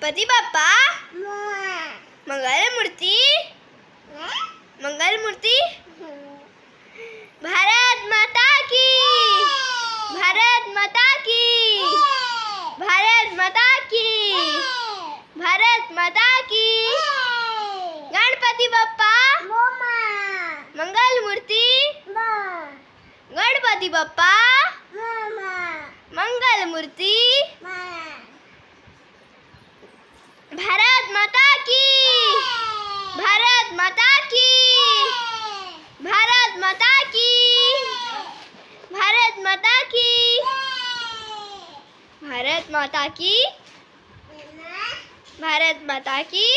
गणपति बाप्पा मंगल मूर्ति भारत माता की भारत माता की भारत माता की भारत माता की गणपति बाप्पा मंगल मूर्ति गणपति बाप्पा मंगल मूर्ति भारत माता की भारत माता की भारत माता की भारत माता की भारत माता की भारत माता की